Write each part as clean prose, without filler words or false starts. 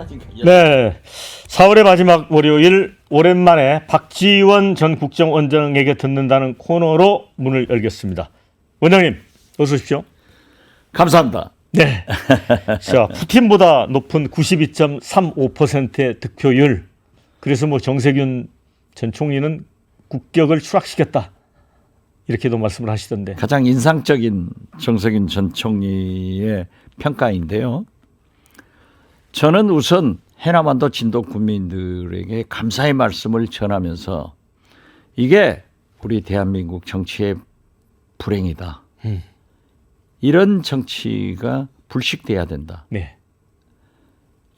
지금. 네, 4월의 마지막 월요일 오랜만에 박지원 전 국정원장에게 듣는다는 코너로 문을 열겠습니다. 원장님 어서 오십시오. 감사합니다. 네, 자 푸틴보다 높은 92.35%의 득표율. 그래서 뭐 정세균 전 총리는 국격을 추락시켰다 이렇게도 말씀을 하시던데. 가장 인상적인 정세균 전 총리의 평가인데요. 저는 우선 해남반도 진도 국민들에게 감사의 말씀을 전하면서 이게 우리 대한민국 정치의 불행이다. 이런 정치가 불식돼야 된다. 네,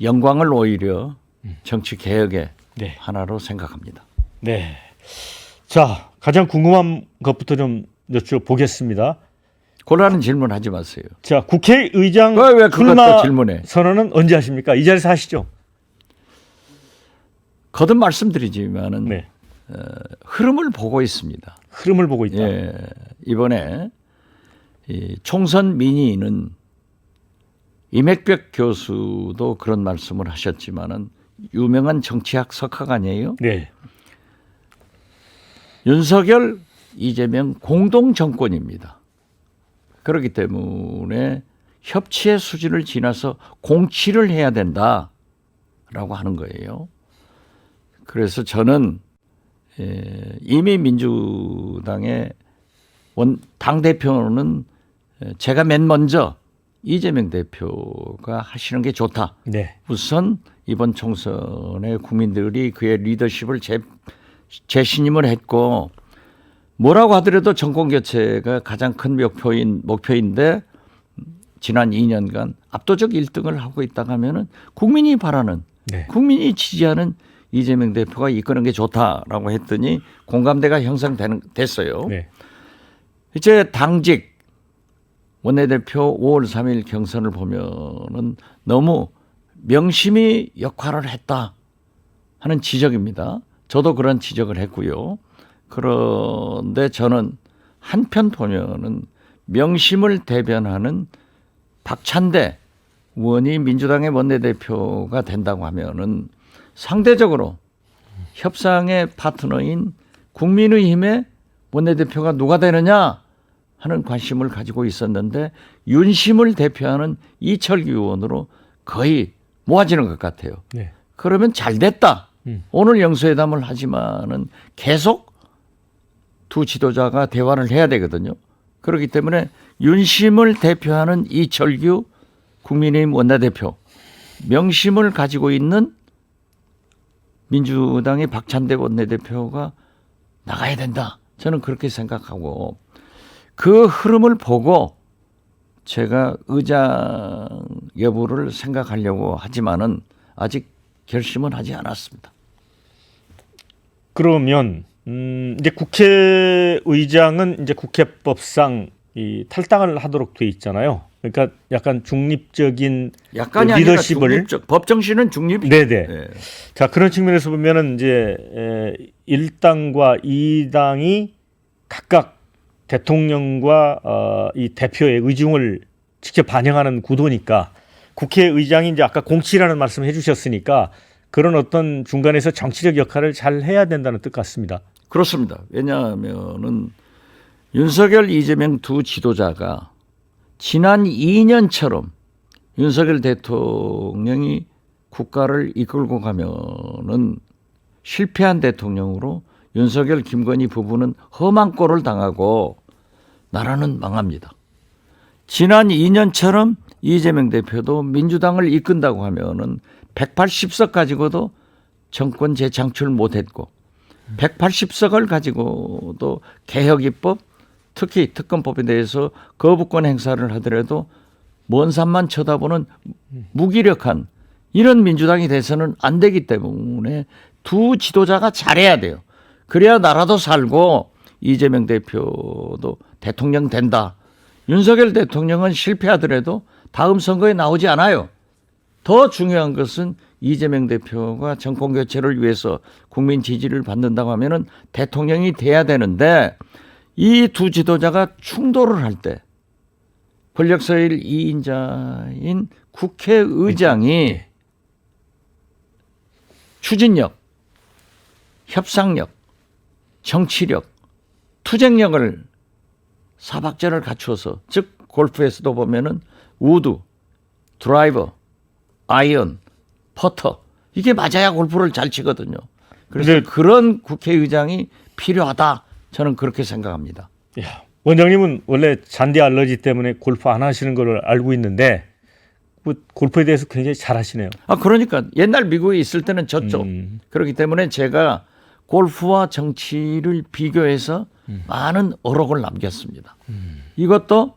영광을 오히려 정치 개혁의 네, 하나로 생각합니다. 네. 자 가장 궁금한 것부터 좀 여쭤보겠습니다. 곤란한 질문 하지 마세요. 자 국회의장 왜 그것도 출마 질문해? 선언은 언제 하십니까? 이 자리에서 하시죠. 거듭 말씀드리지만은 네, 흐름을 보고 있습니다. 흐름을 보고 있다. 예, 이번에 이 총선 민의는 임액벽 교수도 그런 말씀을 하셨지만은 유명한 정치학 석학 아니에요? 네, 윤석열, 이재명 공동 정권입니다. 그렇기 때문에 협치의 수준을 지나서 공치를 해야 된다라고 하는 거예요. 그래서 저는 이미 민주당의 당대표는 제가 맨 먼저 이재명 대표가 하시는 게 좋다. 네, 우선 이번 총선에 국민들이 그의 리더십을 재신임을 했고 뭐라고 하더라도 정권 교체가 가장 큰 목표인데 지난 2년간 압도적 1등을 하고 있다고 하면은 국민이 바라는 네, 국민이 지지하는 이재명 대표가 이끄는 게 좋다라고 했더니 공감대가 형성됐어요. 네, 이제 당직 원내대표 5월 3일 경선을 보면은 너무 명심이 역할을 했다 하는 지적입니다. 저도 그런 지적을 했고요. 그런데 저는 한편 보면은 명심을 대변하는 박찬대 의원이 민주당의 원내대표가 된다고 하면은 상대적으로 협상의 파트너인 국민의힘의 원내대표가 누가 되느냐 하는 관심을 가지고 있었는데 윤심을 대표하는 이철규 의원으로 거의 모아지는 것 같아요. 네, 그러면 잘 됐다. 오늘 영수회담을 하지만은 계속 두 지도자가 대화를 해야 되거든요. 그렇기 때문에 윤심을 대표하는 이철규 국민의힘 원내대표, 명심을 가지고 있는 민주당의 박찬대 원내대표가 나가야 된다. 저는 그렇게 생각하고 그 흐름을 보고 제가 의장 여부를 생각하려고 하지만은 아직 결심은 하지 않았습니다. 그러면 이제 국회의장은 이제 국회법상 이 탈당을 하도록 돼 있잖아요. 그러니까 약간 중립적인 약간이 리더십을 아니라 중립적, 법 정신은 중립이죠. 네네. 네. 자 그런 측면에서 보면은 이제 1당과 2당이 각각 대통령과 이 대표의 의중을 직접 반영하는 구도니까 국회의장이 이제 아까 공치라는 말씀을 해주셨으니까 그런 어떤 중간에서 정치적 역할을 잘 해야 된다는 뜻 같습니다. 그렇습니다. 왜냐하면은 윤석열, 이재명 두 지도자가 지난 2년처럼 윤석열 대통령이 국가를 이끌고 가면은 실패한 대통령으로 윤석열, 김건희 부부는 험한 꼴을 당하고 나라는 망합니다. 지난 2년처럼 이재명 대표도 민주당을 이끈다고 하면은 180석 가지고도 정권 재창출 못했고 180석을 가지고도 개혁 입법, 특히 특검법에 대해서 거부권 행사를 하더라도 먼 산만 쳐다보는 무기력한 이런 민주당이 돼서는 안 되기 때문에 두 지도자가 잘해야 돼요. 그래야 나라도 살고 이재명 대표도 대통령 된다. 윤석열 대통령은 실패하더라도 다음 선거에 나오지 않아요. 더 중요한 것은 이재명 대표가 정권 교체를 위해서 국민 지지를 받는다고 하면은 대통령이 돼야 되는데 이 두 지도자가 충돌을 할 때 권력서열 2인자인 국회의장이 추진력, 협상력, 정치력, 투쟁력을 사박자를 갖추어서, 즉 골프에서도 보면은 우드, 드라이버, 아이언, 퍼터, 이게 맞아야 골프를 잘 치거든요. 그래서 근데 그런 국회의장이 필요하다, 저는 그렇게 생각합니다. 야, 원장님은 원래 잔디 알러지 때문에 골프 안 하시는 걸 알고 있는데 뭐 골프에 대해서 굉장히 잘하시네요. 그러니까 옛날 미국에 있을 때는 졌죠. 그렇기 때문에 제가 골프와 정치를 비교해서 많은 어록을 남겼습니다. 이것도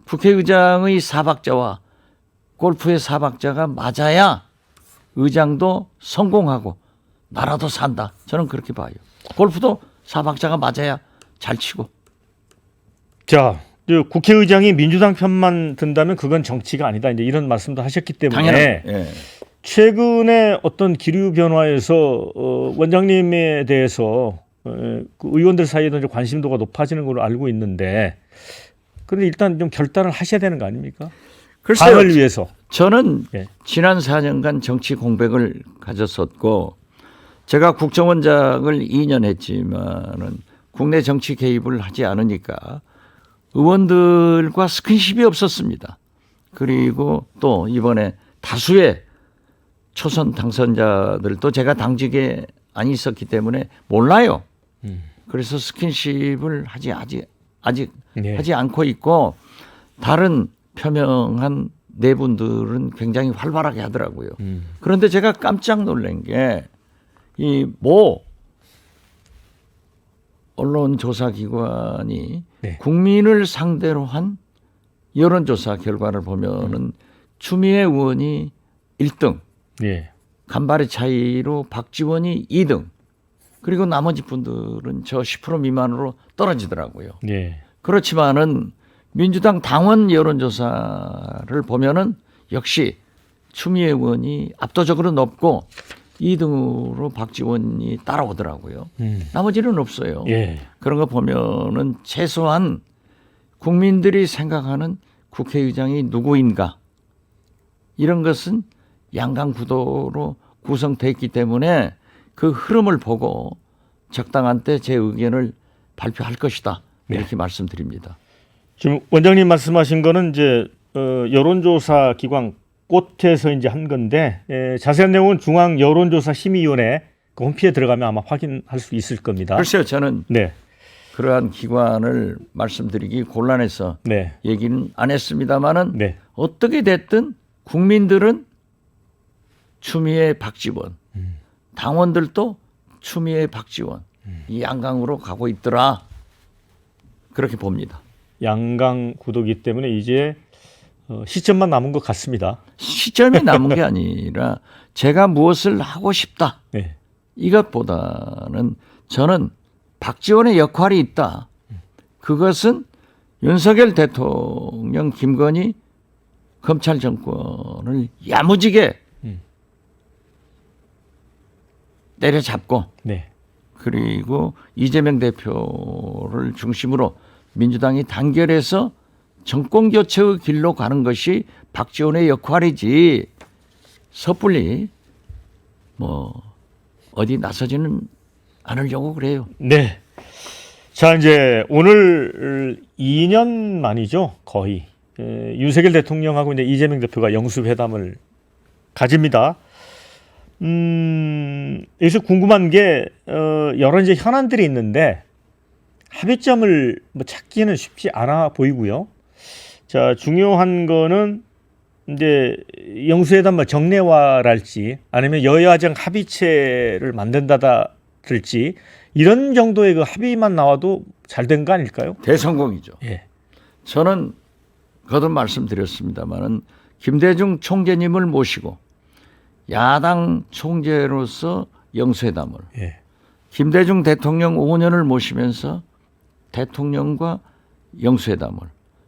국회의장의 사박자와 골프의 사박자가 맞아야 의장도 성공하고 나라도 산다, 저는 그렇게 봐요. 골프도 사박자가 맞아야 잘 치고. 자, 국회의장이 민주당 편만 든다면 그건 정치가 아니다, 이제 이런 말씀도 하셨기 때문에 당연히. 예. 최근에 어떤 기류 변화에서 원장님에 대해서 그 의원들 사이에도 이제 관심도가 높아지는 걸로 알고 있는데, 그런데 일단 좀 결단을 하셔야 되는 거 아닙니까? 글쎄요, 당을 위해서. 저는 예. 지난 4년간 정치 공백을 가졌었고, 제가 국정원장을 2년 했지만은 국내 정치 개입을 하지 않으니까 의원들과 스킨십이 없었습니다. 그리고 또 이번에 다수의 초선 당선자들도 제가 당직에 안 있었기 때문에 몰라요. 그래서 스킨십을 아직 네. 하지 않고 있고, 다른 표명한 네 분들은 굉장히 활발하게 하더라고요. 그런데 제가 깜짝 놀란 게, 이 모 언론조사기관이 네. 국민을 상대로 한 여론조사 결과를 보면은 추미애 의원이 1등, 예. 간발의 차이로 박지원이 2등, 그리고 나머지 분들은 저 10% 미만으로 떨어지더라고요. 예. 그렇지만은 민주당 당원 여론조사를 보면은 역시 추미애 의원이 압도적으로 높고 2등으로 박지원이 따라오더라고요. 나머지는 없어요. 예. 그런 거 보면은 최소한 국민들이 생각하는 국회의장이 누구인가, 이런 것은 양강구도로 구성되어 있기 때문에 그 흐름을 보고 적당한 때 제 의견을 발표할 것이다, 이렇게 말씀드립니다. 지금 원장님 말씀하신 거는 이제 여론조사 기관 꽃에서 이제 한 건데, 자세한 내용은 중앙 여론조사 심의위원회 그 홈페이지에 들어가면 아마 확인할 수 있을 겁니다. 글쎄요, 저는 네. 그러한 기관을 말씀드리기 곤란해서 네. 얘기는 안 했습니다만은 네. 어떻게 됐든 국민들은 추미애 박지원, 당원들도 추미애 박지원, 이 양강으로 가고 있더라, 그렇게 봅니다. 양강 구도기 때문에 이제 시점만 남은 것 같습니다. 시점이 남은 게 아니라 제가 무엇을 하고 싶다, 네. 이것보다는 저는 박지원의 역할이 있다. 그것은 윤석열 대통령, 김건희 검찰 정권을 야무지게 때려잡고, 네. 그리고 이재명 대표를 중심으로 민주당이 단결해서 정권 교체의 길로 가는 것이 박지원의 역할이지, 섣불리 뭐 어디 나서지는 않으려고 그래요. 네. 자, 이제 오늘 2년 만이죠, 거의. 윤석열 대통령하고 이제 이재명 대표가 영수회담을 가집니다. 여기서 궁금한 게 여러 이제 현안들이 있는데 합의점을 뭐 찾기는 쉽지 않아 보이고요. 자, 중요한 거는 이제 영수회담 뭐 정례화랄지 아니면 여야정 합의체를 만든다랄지 이런 정도의 그 합의만 나와도 잘 된 거 아닐까요? 대성공이죠. 예. 저는 거듭 말씀드렸습니다마는 김대중 총재님을 모시고 야당 총재로서 영수회담을, 예. 김대중 대통령 5년을 모시면서 대통령과 영수회담을,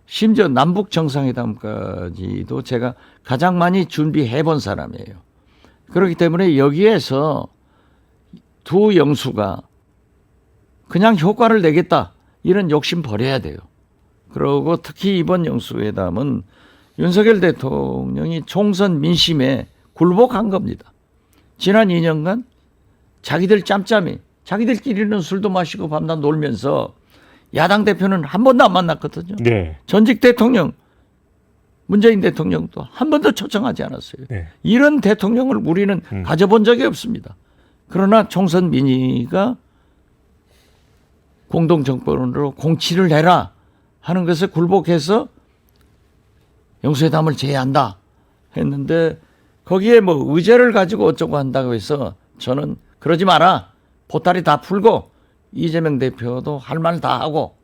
심지어 남북 정상회담까지도 제가 가장 많이 준비해 본 사람이에요. 그렇기 때문에 여기에서 두 영수가 그냥 효과를 내겠다, 이런 욕심 버려야 돼요. 그리고 특히 이번 영수회담은 윤석열 대통령이 총선 민심에 굴복한 겁니다. 지난 2년간 자기들 짬짬이 자기들끼리는 술도 마시고 밤낮 놀면서 야당 대표는 한 번도 안 만났거든요. 네. 전직 대통령 문재인 대통령도 한 번도 초청하지 않았어요. 네. 이런 대통령을 우리는 가져본 적이 없습니다. 그러나 총선 민의가 공동정권으로 공치를 해라 하는 것에 굴복해서 영수회담을 제의한다 했는데 거기에 뭐 의제를 가지고 어쩌고 한다고 해서 저는 그러지 마라. 보따리 다 풀고 이재명 대표도 할 말 다 하고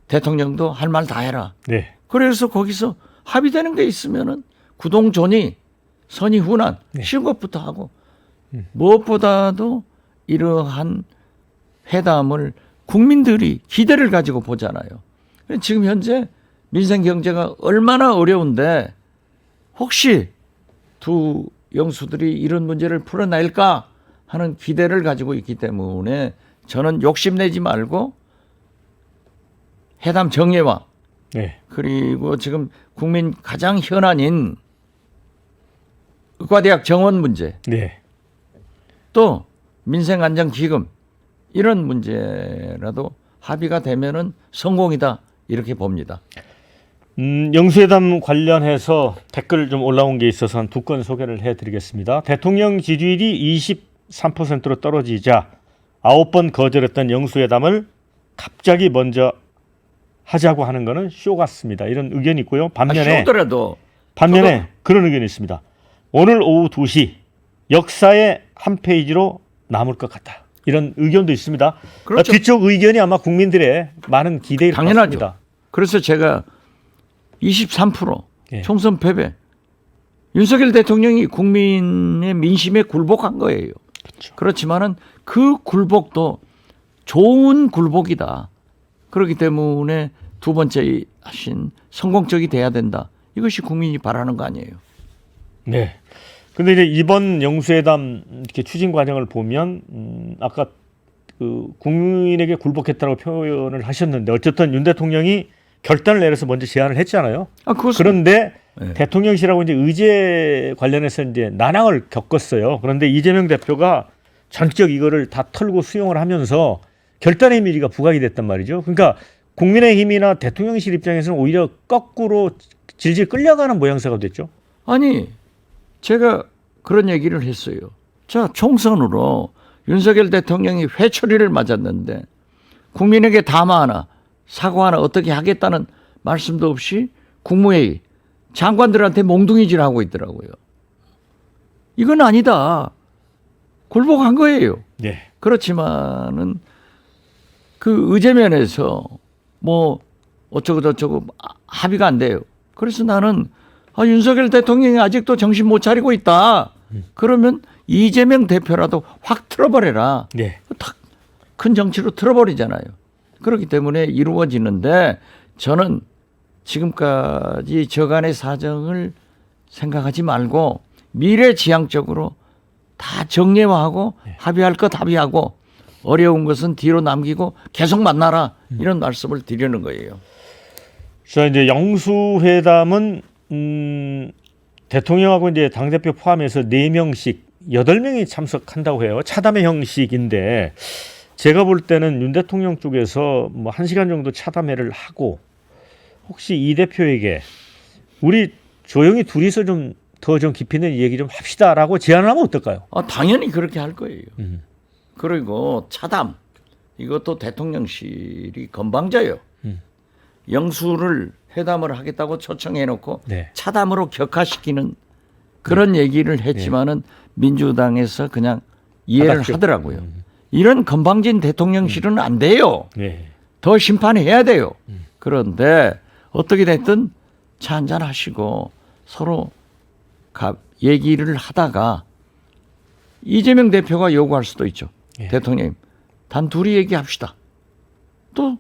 대통령도 할 말 다 해라. 네. 그래서 거기서 합의되는 게 있으면은 구동존이 선의훈안 쉬운 것부터 하고 무엇보다도 이러한 회담을 국민들이 기대를 가지고 보잖아요. 지금 현재 민생 경제가 얼마나 어려운데 혹시 두 영수들이 이런 문제를 풀어낼까 하는 기대를 가지고 있기 때문에 저는 욕심내지 말고 회담 정예와 네. 그리고 지금 국민 가장 현안인 의과대학 정원 문제 네. 또 민생안정기금 이런 문제라도 합의가 되면은 성공이다 이렇게 봅니다. 영수회담 관련해서 댓글 좀 올라온 게 있어서 한 두 건 소개를 해드리겠습니다. 대통령 지지율이 23%로 떨어지자 9번 거절했던 영수회담을 갑자기 먼저 하자고 하는 것은 쇼 같습니다. 이런 의견이 있고요. 반면에 그런 의견이 있습니다. 오늘 오후 2시 역사의 한 페이지로 남을 것 같다. 이런 의견도 있습니다. 그렇죠. 뒤쪽 의견이 아마 국민들의 많은 기대일 것 당연하죠. 같습니다. 그래서 제가 23% 예. 총선 패배 윤석열 대통령이 국민의 민심에 굴복한 거예요. 그렇죠. 그렇지만은 그 굴복도 좋은 굴복이다. 그렇기 때문에 두 번째 하신 성공적이 돼야 된다. 이것이 국민이 바라는 거 아니에요. 네. 근데 이제 이번 영수회담 이렇게 추진 과정을 보면 아까 그 국민에게 굴복했다고 표현을 하셨는데 어쨌든 윤 대통령이 결단을 내려서 먼저 제안을 했잖아요. 그런데 네. 대통령실하고 이제 의제 관련해서 이제 난항을 겪었어요. 그런데 이재명 대표가 전격 이거를 다 털고 수용을 하면서 결단의 미리가 부각이 됐단 말이죠. 그러니까 국민의힘이나 대통령실 입장에서는 오히려 거꾸로 질질 끌려가는 모양새가 됐죠. 아니 제가 그런 얘기를 했어요. 자, 총선으로 윤석열 대통령이 회초리를 맞았는데 국민에게 담화 하나 사과 하나 어떻게 하겠다는 말씀도 없이 국무회의 장관들한테 몽둥이질하고 있더라고요. 이건 아니다. 굴복한 거예요. 네. 그렇지만은 그 의제면에서 뭐 어쩌고 저쩌고 합의가 안 돼요. 그래서 나는 윤석열 대통령이 아직도 정신 못 차리고 있다. 그러면 이재명 대표라도 확 틀어버려라. 네. 큰 정치로 틀어버리잖아요. 그렇기 때문에 이루어지는데 저는 지금까지 저간의 사정을 생각하지 말고 미래지향적으로 다 정례화하고 합의할 것 합의하고 어려운 것은 뒤로 남기고 계속 만나라 이런 말씀을 드리는 거예요. 자, 이제 영수회담은 대통령하고 이제 당대표 포함해서 4명씩 8명이 참석한다고 해요. 차담회 형식인데 제가 볼 때는 윤 대통령 쪽에서 뭐 1시간 정도 차담회를 하고 혹시 이 대표에게 우리 조용히 둘이서 좀 더 좀 깊이 있는 얘기 좀 합시다라고 제안을 하면 어떨까요? 당연히 그렇게 할 거예요. 그리고 차담 이것도 대통령실이 건방져요. 영수를 회담을 하겠다고 초청해놓고 네. 차담으로 격화시키는 그런 얘기를 했지만은 민주당에서 그냥 이해를 받았죠. 하더라고요. 이런 건방진 대통령실은 안 돼요. 네. 더 심판해야 돼요. 그런데 어떻게 됐든 차 한잔 하시고 서로 얘기를 하다가 이재명 대표가 요구할 수도 있죠. 예. 대통령님 단 둘이 얘기합시다. 또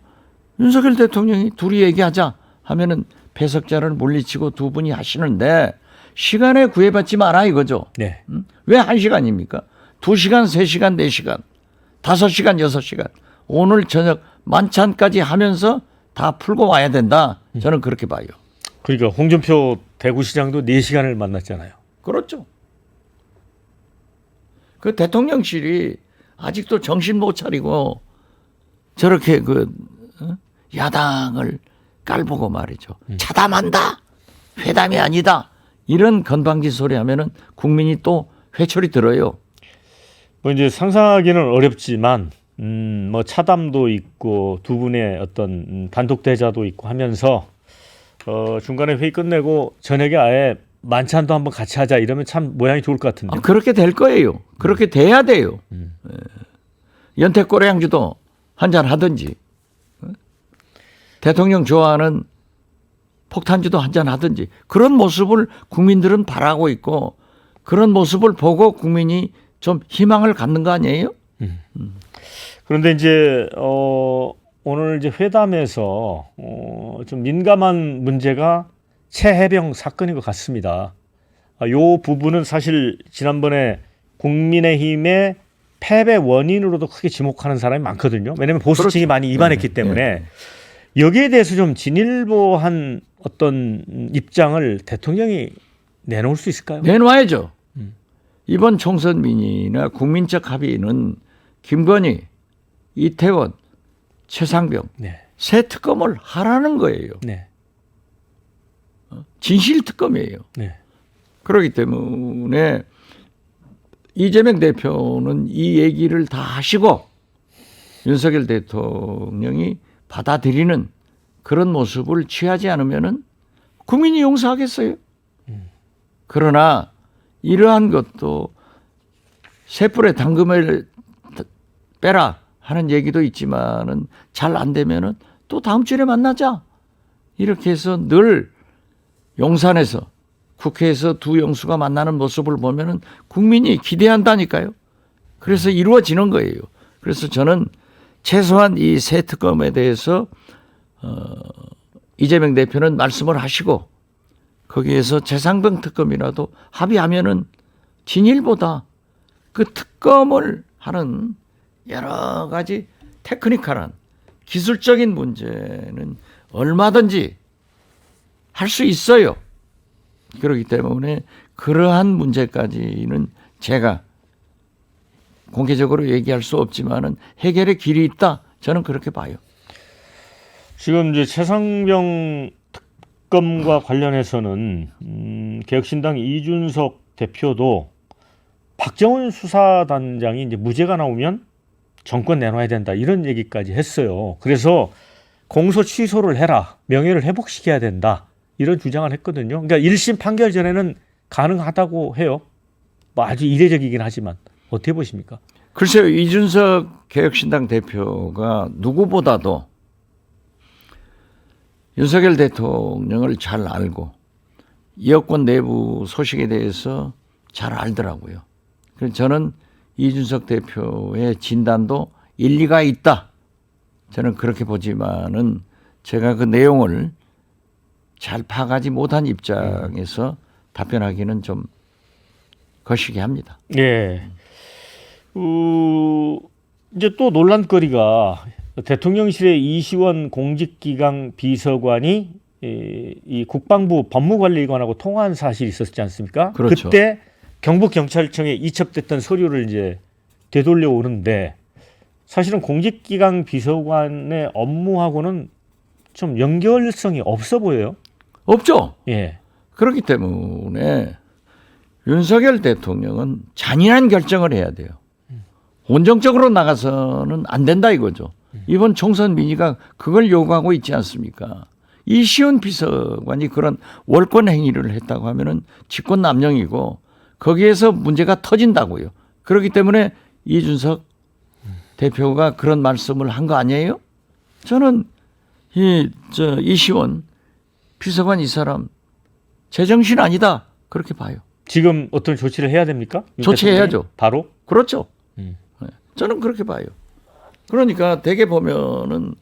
윤석열 대통령이 둘이 얘기하자 하면은 배석자를 물리치고 두 분이 하시는데 시간에 구애받지 마라 이거죠. 네. 왜 1시간입니까? 2시간, 3시간, 4시간, 5시간, 6시간 오늘 저녁 만찬까지 하면서 다 풀고 와야 된다. 저는 그렇게 봐요. 그러니까 홍준표 대구시장도 4시간을 만났잖아요. 그렇죠. 그 대통령실이 아직도 정신 못 차리고 저렇게 야당을 깔보고 말이죠. 차담한다. 회담이 아니다. 이런 건방진 소리 하면은 국민이 또 회초리 들어요. 뭐 이제 상상하기는 어렵지만 뭐 차담도 있고 두 분의 어떤 단독 대자도 있고 하면서 중간에 회의 끝내고 저녁에 아예 만찬도 한번 같이 하자 이러면 참 모양이 좋을 것 같은데. 그렇게 될 거예요. 그렇게 돼야 돼요. 연태꼬량주도 한잔 하든지 대통령 좋아하는 폭탄주도 한잔 하든지 그런 모습을 국민들은 바라고 있고 그런 모습을 보고 국민이 좀 희망을 갖는 거 아니에요? 그런데 이제 오늘 이제 회담에서 좀 민감한 문제가 최해병 사건인 것 같습니다. 이 부분은 사실 지난번에 국민의힘의 패배 원인으로도 크게 지목하는 사람이 많거든요. 왜냐하면 보수층이 그렇죠. 많이 입안했기 때문에 여기에 대해서 좀 진일보한 어떤 입장을 대통령이 내놓을 수 있을까요? 내놔야죠. 이번 총선 민의나 국민적 합의는 김건희, 이태원, 최상병 네. 새 특검을 하라는 거예요. 네. 진실 특검이에요. 네. 그렇기 때문에 이재명 대표는 이 얘기를 다 하시고 윤석열 대통령이 받아들이는 그런 모습을 취하지 않으면은 국민이 용서하겠어요. 그러나 이러한 것도 쇠불에 당금을 빼라 하는 얘기도 있지만은 잘 안 되면은 또 다음 주에 만나자. 이렇게 해서 늘 용산에서 국회에서 두 영수가 만나는 모습을 보면은 국민이 기대한다니까요. 그래서 이루어지는 거예요. 그래서 저는 최소한 이 새 특검에 대해서 이재명 대표는 말씀을 하시고 거기에서 최상병 특검이라도 합의하면은 진일보다 그 특검을 하는 여러 가지 테크니컬한 기술적인 문제는 얼마든지 할 수 있어요. 그렇기 때문에 그러한 문제까지는 제가 공개적으로 얘기할 수 없지만은 해결의 길이 있다. 저는 그렇게 봐요. 지금 이제 최상병 특검과 관련해서는 개혁신당 이준석 대표도 박정훈 수사단장이 이제 무죄가 나오면 정권 내놔야 된다 이런 얘기까지 했어요. 그래서 공소 취소를 해라, 명예를 회복시켜야 된다 이런 주장을 했거든요. 그러니까 1심 판결 전에는 가능하다고 해요. 뭐 아주 이례적이긴 하지만 어떻게 보십니까? 글쎄요, 이준석 개혁신당 대표가 누구보다도 윤석열 대통령을 잘 알고 여권 내부 소식에 대해서 잘 알더라고요. 그래서 저는 이준석 대표의 진단도 일리가 있다. 저는 그렇게 보지만은 제가 그 내용을 잘 파악하지 못한 입장에서 답변하기는 좀 거시기 합니다. 예. 이제 또 논란거리가 대통령실의 이시원 공직기강 비서관이 이 국방부 법무관리관하고 통화한 사실이 있었지 않습니까? 그렇죠. 그때 경북경찰청에 이첩됐던 서류를 이제 되돌려 오는데 사실은 공직기강 비서관의 업무하고는 좀 연결성이 없어 보여요. 없죠. 예. 그렇기 때문에 윤석열 대통령은 잔인한 결정을 해야 돼요. 온정적으로 나가서는 안 된다 이거죠. 이번 총선 민의가 그걸 요구하고 있지 않습니까? 이시훈 비서관이 그런 월권 행위를 했다고 하면은 직권남용이고 거기에서 문제가 터진다고요. 그렇기 때문에 이준석 대표가 그런 말씀을 한 거 아니에요? 저는 이시원 비서관 이 사람 제정신 아니다 그렇게 봐요. 지금 어떤 조치를 해야 됩니까? 조치해야죠. 바로? 그렇죠. 저는 그렇게 봐요. 그러니까 대개 보면은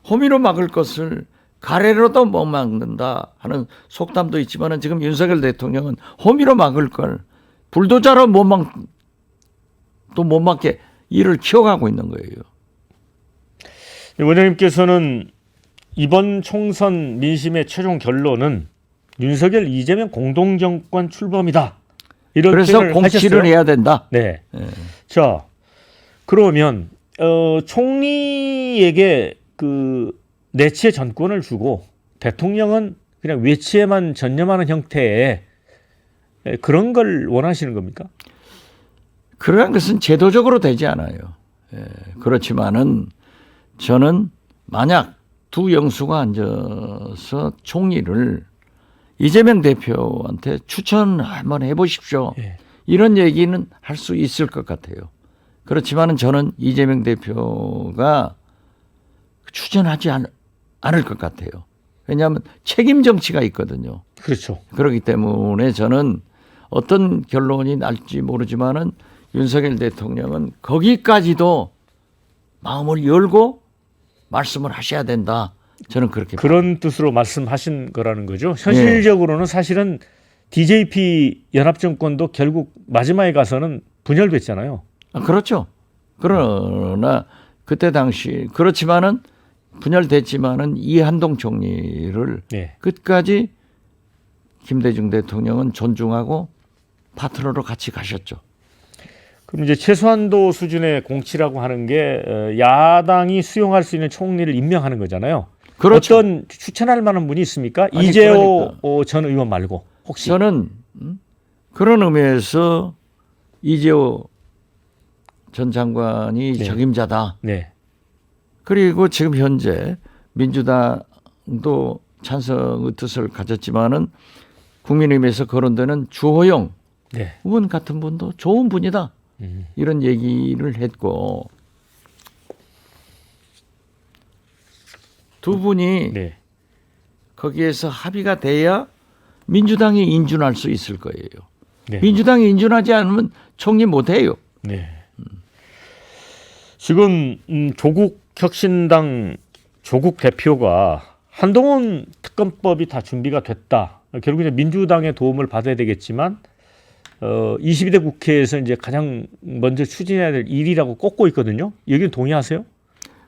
호미로 막을 것을 가래로도 못 막는다 하는 속담도 있지만은 지금 윤석열 대통령은 호미로 막을 걸 불도저로 못 막게 일을 키워가고 있는 거예요. 원장님께서는 이번 총선 민심의 최종 결론은 윤석열 이재명 공동정권 출범이다 이런 그래서 표현을 공치를 하셨어요. 해야 된다. 네. 예. 자, 그러면 총리에게 그 내치의 전권을 주고 대통령은 그냥 외치에만 전념하는 형태의 그런 걸 원하시는 겁니까? 그러한 것은 제도적으로 되지 않아요. 예, 그렇지만은 저는 만약 두 영수가 앉아서 총리를 이재명 대표한테 추천 한번 해보십시오. 예. 이런 얘기는 할 수 있을 것 같아요. 그렇지만은 저는 이재명 대표가 추천하지 않을 것 같아요. 왜냐하면 책임 정치가 있거든요. 그렇죠. 그렇기 때문에 저는 어떤 결론이 날지 모르지만은 윤석열 대통령은 거기까지도 마음을 열고 말씀을 하셔야 된다. 저는 그렇게 그런 뜻으로 말씀하신 거라는 거죠. 현실적으로는 사실은 DJP 연합정권도 결국 마지막에 가서는 분열됐잖아요. 그렇죠. 그러나 그때 당시 그렇지만은 분열됐지만은 이한동 총리를 네. 끝까지 김대중 대통령은 존중하고 파트너로 같이 가셨죠. 그럼 이제 최소한도 수준의 공치라고 하는 게 야당이 수용할 수 있는 총리를 임명하는 거잖아요. 그렇죠. 어떤 추천할 만한 분이 있습니까? 아니, 이재호 전 의원 말고 혹시? 저는 그런 의미에서 이재호 전 장관이 네. 적임자다. 네. 그리고 지금 현재 민주당도 찬성의 뜻을 가졌지만은 국민의힘에서 거론되는 주호영 네. 의원 같은 분도 좋은 분이다. 이런 얘기를 했고 두 분이 네. 거기에서 합의가 돼야 민주당이 인준할 수 있을 거예요. 네. 민주당이 인준하지 않으면 총리 못해요. 네. 지금 조국 혁신당 조국 대표가 한동훈 특검법이 다 준비가 됐다. 결국 이제 민주당의 도움을 받아야 되겠지만 22대 국회에서 이제 가장 먼저 추진해야 될 일이라고 꼽고 있거든요. 여기는 동의하세요?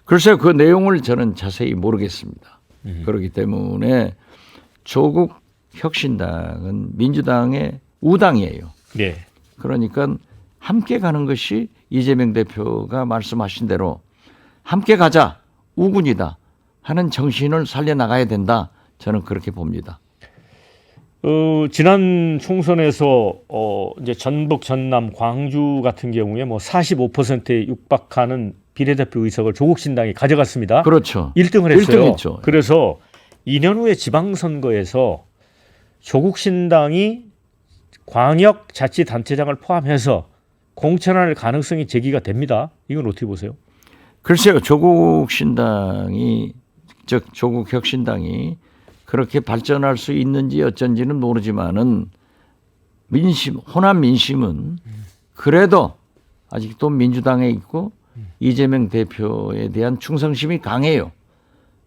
글쎄요, 그 내용을 저는 자세히 모르겠습니다. 그렇기 때문에 조국 혁신당은 민주당의 우당이에요. 네. 그러니까 함께 가는 것이 이재명 대표가 말씀하신 대로 함께 가자, 우군이다 하는 정신을 살려나가야 된다. 저는 그렇게 봅니다. 지난 총선에서 이제 전북, 전남, 광주 같은 경우에 뭐 45%에 육박하는 비례대표 의석을 조국 신당이 가져갔습니다. 그렇죠. 1등을 했어요. 1등 했죠. 그래서 2년 후에 지방선거에서 조국 신당이 광역 자치단체장을 포함해서 공천할 가능성이 제기가 됩니다. 이건 어떻게 보세요? 글쎄요, 조국 신당이 즉 조국 혁신당이 그렇게 발전할 수 있는지 어쩐지는 모르지만은 민심, 호남 민심은 그래도 아직도 민주당에 있고 이재명 대표에 대한 충성심이 강해요.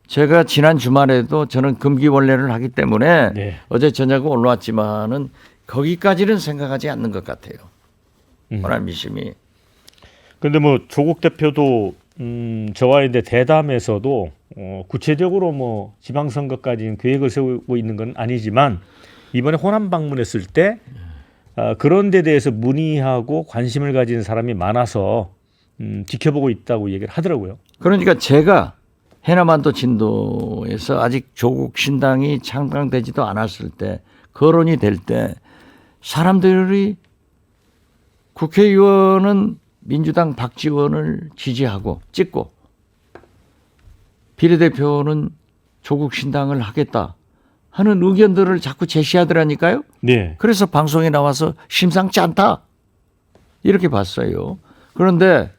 제가 지난 주말에도 저는 금기원래를 하기 때문에 네. 어제 저녁에 올라왔지만은 거기까지는 생각하지 않는 것 같아요. 호남 민심이. 근데 뭐 조국 대표도 저와의 대담에서도 구체적으로 뭐 지방선거까지는 계획을 세우고 있는 건 아니지만 이번에 호남 방문했을 때 그런 데 대해서 문의하고 관심을 가진 사람이 많아서 지켜보고 있다고 얘기를 하더라고요. 그러니까 제가 해남반도 진도에서 아직 조국 신당이 창당되지도 않았을 때 거론이 될 때 사람들이 국회의원은 민주당 박지원을 지지하고 찍고 비례대표는 조국 신당을 하겠다 하는 의견들을 자꾸 제시하더라니까요. 네. 그래서 방송에 나와서 심상치 않다 이렇게 봤어요. 그런데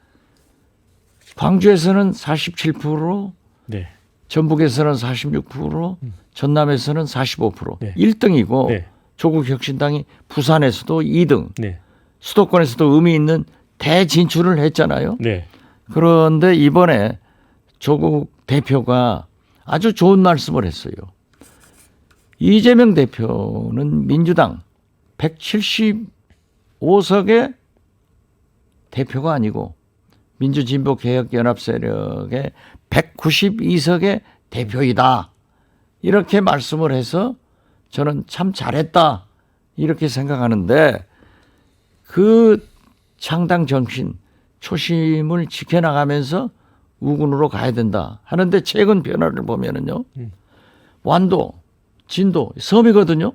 광주에서는 47%, 네. 전북에서는 46%, 전남에서는 45%, 네. 1등이고 네. 조국 혁신당이 부산에서도 2등, 네. 수도권에서도 의미 있는 대진출을 했잖아요. 네. 그런데 이번에 조국 대표가 아주 좋은 말씀을 했어요. 이재명 대표는 민주당 175석의 대표가 아니고 민주진보개혁연합세력의 192석의 대표이다. 이렇게 말씀을 해서 저는 참 잘했다. 이렇게 생각하는데 그 창당 정신, 초심을 지켜나가면서 우군으로 가야 된다 하는데 최근 변화를 보면은요. 완도, 진도, 섬이거든요.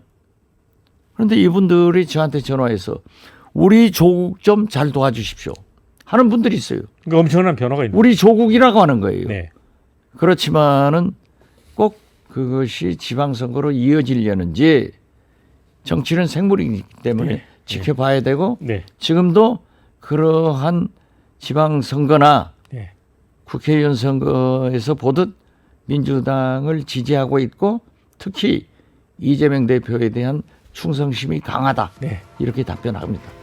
그런데 이분들이 저한테 전화해서 우리 조국 좀 잘 도와주십시오 하는 분들이 있어요. 그러니까 엄청난 변화가 있는 우리 조국이라고 하는 거예요. 네. 그렇지만은 꼭 그것이 지방선거로 이어지려는지 정치는 생물이기 때문에 네. 지켜봐야 되고 네. 지금도 그러한 지방선거나 네. 국회의원 선거에서 보듯 민주당을 지지하고 있고 특히 이재명 대표에 대한 충성심이 강하다. 네. 이렇게 답변합니다.